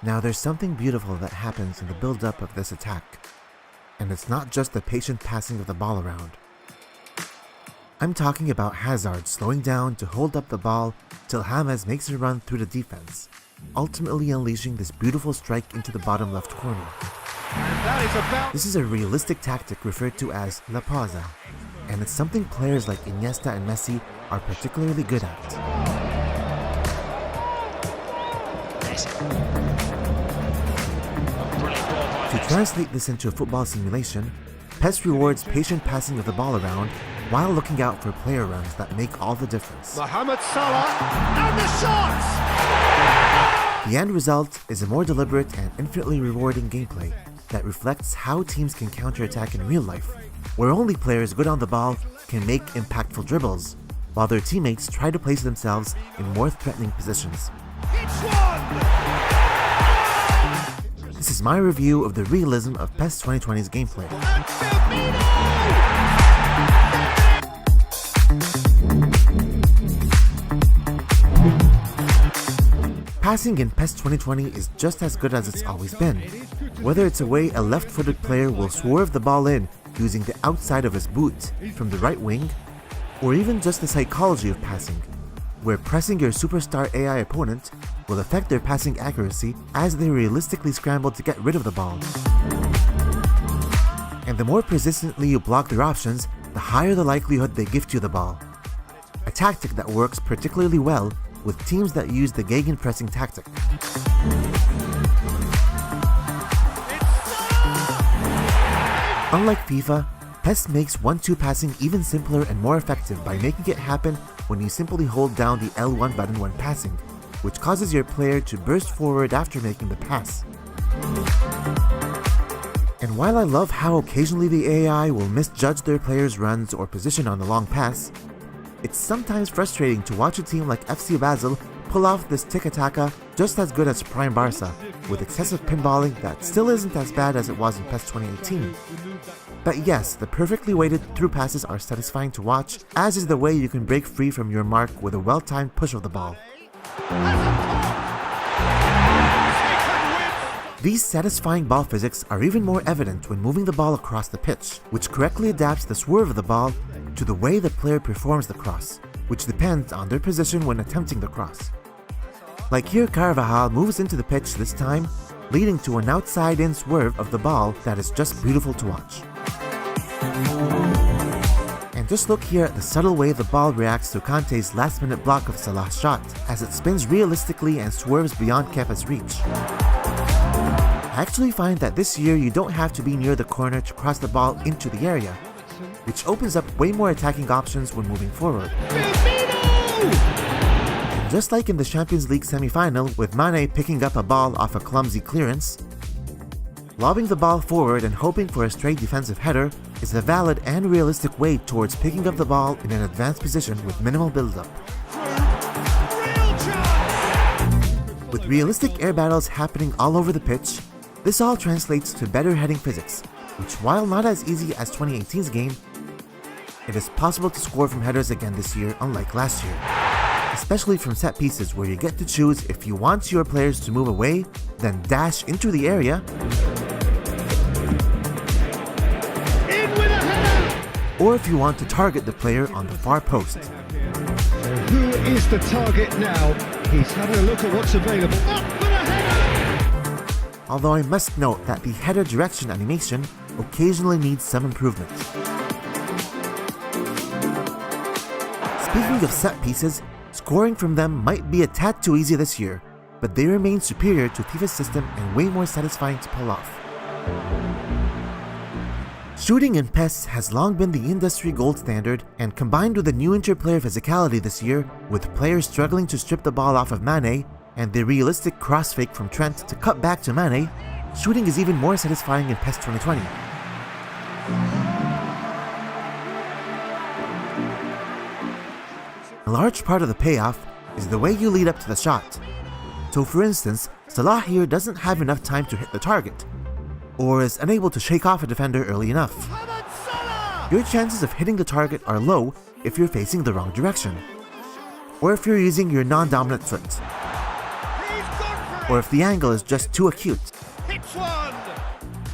Now there's something beautiful that happens in the build-up of this attack, and it's not just the patient passing of the ball around. I'm talking about Hazard slowing down to hold up the ball till James makes a run through the defense, ultimately unleashing this beautiful strike into the bottom left corner. This is a realistic tactic referred to as La Pausa, and it's something players like Iniesta and Messi are particularly good at. To translate this into a football simulation, PES rewards patient passing of the ball around while looking out for player runs that make all the difference. Mohamed Salah, and the shots! The end result is a more deliberate and infinitely rewarding gameplay that reflects how teams can counterattack in real life, where only players good on the ball can make impactful dribbles, while their teammates try to place themselves in more threatening positions. It's one! This is my review of the Realism of PES 2020's gameplay. Passing in PES 2020 is just as good as it's always been. Whether it's a way a left-footed player will swerve the ball in using the outside of his boot from the right wing, or even just the psychology of passing, where pressing your superstar AI opponent will affect their passing accuracy as they realistically scramble to get rid of the ball. And the more persistently you block their options, the higher the likelihood they gift you the ball. A tactic that works particularly well with teams that use the gegenpressing tactic. Unlike FIFA, PES makes 1-2 passing even simpler and more effective by making it happen when you simply hold down the L1 button when passing, which causes your player to burst forward after making the pass. And while I love how occasionally the AI will misjudge their players' runs or position on the long pass, it's sometimes frustrating to watch a team like FC Basel pull off this tiki-taka just as good as Prime Barca, with excessive pinballing that still isn't as bad as it was in PES 2018. But yes, the perfectly weighted through passes are satisfying to watch, as is the way you can break free from your mark with a well-timed push of the ball. These satisfying ball physics are even more evident when moving the ball across the pitch, which correctly adapts the swerve of the ball to the way the player performs the cross, which depends on their position when attempting the cross. Like here, Carvajal moves into the pitch this time, leading to an outside-in swerve of the ball that is just beautiful to watch. And just look here at the subtle way the ball reacts to Kante's last-minute block of Salah's shot, as it spins realistically and swerves beyond Kepa's reach. I actually find that this year you don't have to be near the corner to cross the ball into the area, which opens up way more attacking options when moving forward. And just like in the Champions League semi-final with Mane picking up a ball off a clumsy clearance, lobbing the ball forward and hoping for a straight defensive header is a valid and realistic way towards picking up the ball in an advanced position with minimal build-up. With realistic air battles happening all over the pitch, this all translates to better heading physics, which, while not as easy as 2018's game, it is possible to score from headers again this year unlike last year, especially from set pieces where you get to choose if you want your players to move away, then dash into the area, or if you want to target the player on the far post. Who is the target now? He's having a look at what's available. Up for the header! Although I must note that the header direction animation occasionally needs some improvement. Speaking of set pieces, scoring from them might be a tad too easy this year, but they remain superior to FIFA's system and way more satisfying to pull off. Shooting in PES has long been the industry gold standard, and combined with the new interplayer physicality this year, with players struggling to strip the ball off of Mane, and the realistic crossfake from Trent to cut back to Mane, shooting is even more satisfying in PES 2020. A large part of the payoff is the way you lead up to the shot. So for instance, Salah here doesn't have enough time to hit the target, or is unable to shake off a defender early enough. Your chances of hitting the target are low if you're facing the wrong direction, or if you're using your non-dominant foot. or if the angle is just too acute. Hits one!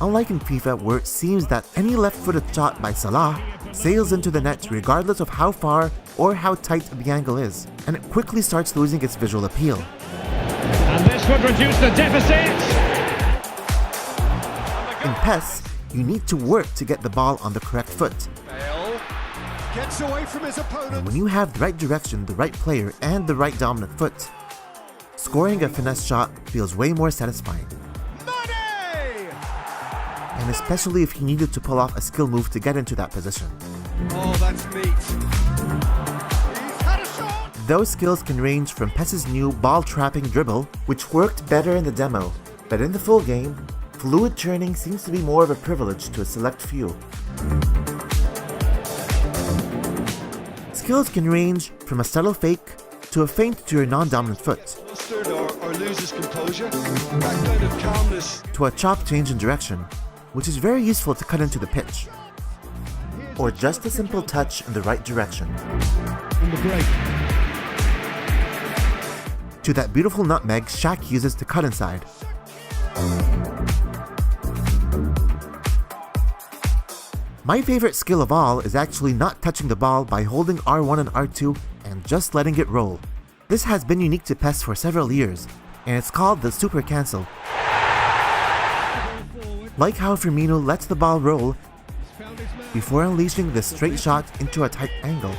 Unlike in FIFA, where it seems that any left-footed shot by Salah sails into the net regardless of how far or how tight the angle is, and it quickly starts losing its visual appeal. And this would reduce the deficit! In PES, you need to work to get the ball on the correct foot. Bale gets away from his And opponent. when you have the right direction, the right player, and the right dominant foot, scoring a finesse shot feels way more satisfying. Money! And especially if you needed to pull off a skill move to get into that position. Oh, that's meat. He's had a shot! Those skills can range from PES's new ball-trapping dribble, which worked better in the demo, but in the full game, fluid churning seems to be more of a privilege to a select few. Skills can range from a subtle fake to a feint to your non-dominant foot, Mustard or loses composure. That kind of calmness. to a chop change in direction, which is very useful to cut into the pitch, or just a simple touch in the right direction, On the break. to that beautiful nutmeg Shaq uses to cut inside. My favorite skill of all is actually not touching the ball by holding R1 and R2 and just letting it roll. This has been unique to PES for several years, and it's called the Super Cancel. Like how Firmino lets the ball roll before unleashing the straight shot into a tight angle.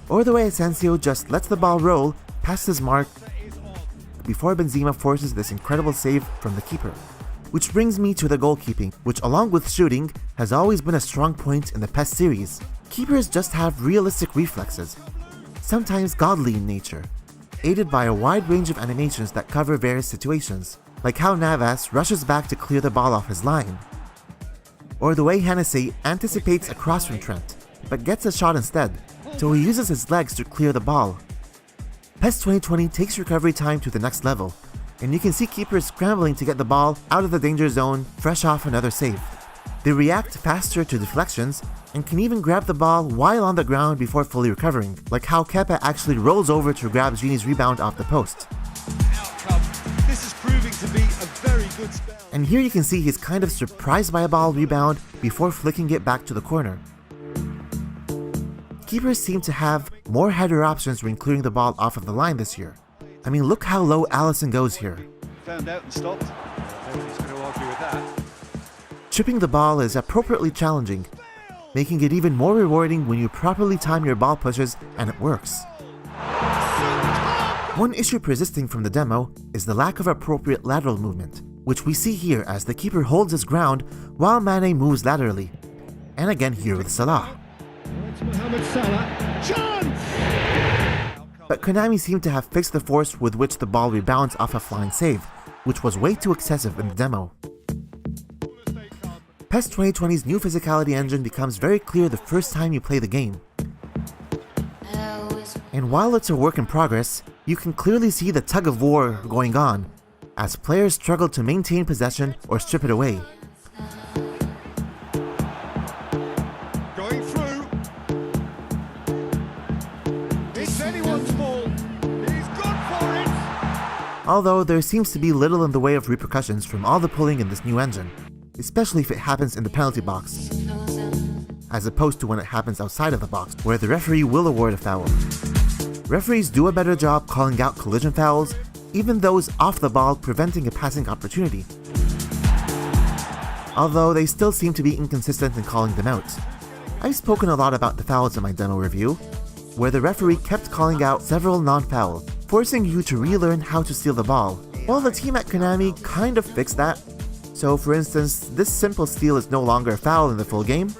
Or the way Asensio just lets the ball roll past his mark before Benzema forces this incredible save from the keeper. Which brings me to the goalkeeping, which along with shooting, has always been a strong point in the PES series. Keepers just have realistic reflexes, sometimes godly in nature, aided by a wide range of animations that cover various situations, like how Navas rushes back to clear the ball off his line, or the way Hennessy anticipates a cross from Trent, but gets a shot instead, so he uses his legs to clear the ball. PES 2020 takes recovery time to the next level, and you can see keepers scrambling to get the ball out of the danger zone fresh off another save. They react faster to deflections and can even grab the ball while on the ground before fully recovering, like how Kepa actually rolls over to grab Gini's rebound off the post. Outcome. This is proving to be a very good spell. And here you can see he's kind of surprised by a ball rebound before flicking it back to the corner. Keepers seem to have more header options when clearing the ball off of the line this year. I mean, look how low Allison goes here. Found out and stopped. Nobody's going to argue with that. Chipping the ball is appropriately challenging, making it even more rewarding when you properly time your ball pushes and it works. One issue persisting from the demo is the lack of appropriate lateral movement, which we see here as the keeper holds his ground while Mane moves laterally, and again here with Salah. It's Mohamed Salah. Chance! But Konami seemed to have fixed the force with which the ball rebounds off a flying save, which was way too excessive in the demo. PES 2020's new physicality engine becomes very clear the first time you play the game. And while it's a work in progress, you can clearly see the tug of war going on, as players struggle to maintain possession or strip it away. Going through. It's anyone's ball. He's gone for it. Although there seems to be little in the way of repercussions from all the pulling in this new engine, especially if it happens in the penalty box, as opposed to when it happens outside of the box, where the referee will award a foul. Referees do a better job calling out collision fouls, even those off the ball preventing a passing opportunity. Although they still seem to be inconsistent in calling them out. I've spoken a lot about the fouls in my demo review, where the referee kept calling out several non-fouls, forcing you to relearn how to steal the ball. Well, the team at Konami kind of fixed that. So for instance, this simple steal is no longer a foul in the full game,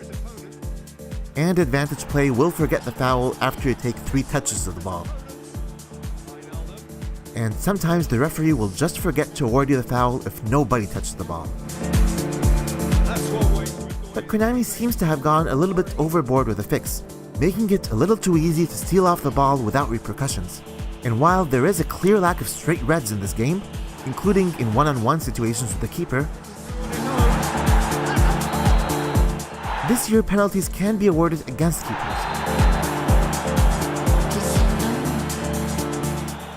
and advantage play will forget the foul after you take 3 touches of the ball. And sometimes the referee will just forget to award you the foul if nobody touches the ball. But Konami seems to have gone a little bit overboard with the fix, making it a little too easy to steal off the ball without repercussions. And while there is a clear lack of straight reds in this game, including in one-on-one situations with the keeper, this year penalties can be awarded against keepers.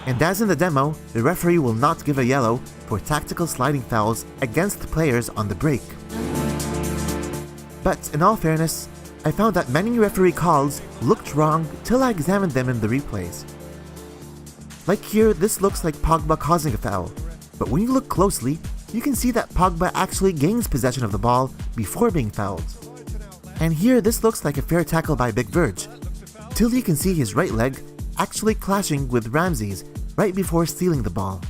And as in the demo, the referee will not give a yellow for tactical sliding fouls against the players on the break. But in all fairness, I found that many referee calls looked wrong till I examined them in the replays. Like here, this looks like Pogba causing a foul, but when you look closely, you can see that Pogba actually gains possession of the ball before being fouled. And here, this looks like a fair tackle by Big Verge, till you can see his right leg actually clashing with Ramsey's right before stealing the ball.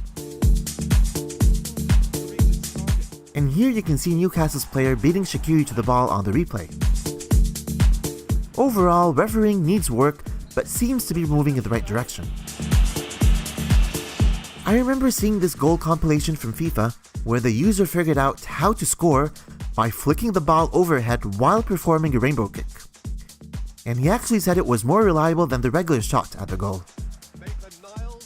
And here you can see Newcastle's player beating Shaqiri to the ball on the replay. Overall, refereeing needs work, but seems to be moving in the right direction. I remember seeing this goal compilation from FIFA where the user figured out how to score by flicking the ball overhead while performing a rainbow kick. And he actually said it was more reliable than the regular shot at the goal.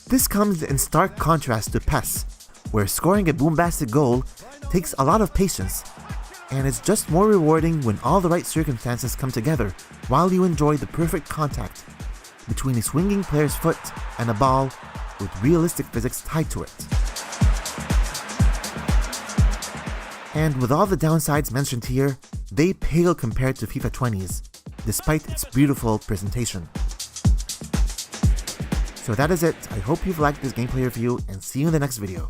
This comes in stark contrast to PES, where scoring a bombastic goal takes a lot of patience, and it's just more rewarding when all the right circumstances come together while you enjoy the perfect contact between a swinging player's foot and a ball with realistic physics tied to it. And with all the downsides mentioned here, they pale compared to FIFA 20's, despite its beautiful presentation. So that is it. I hope you've liked this gameplay review and see you in the next video.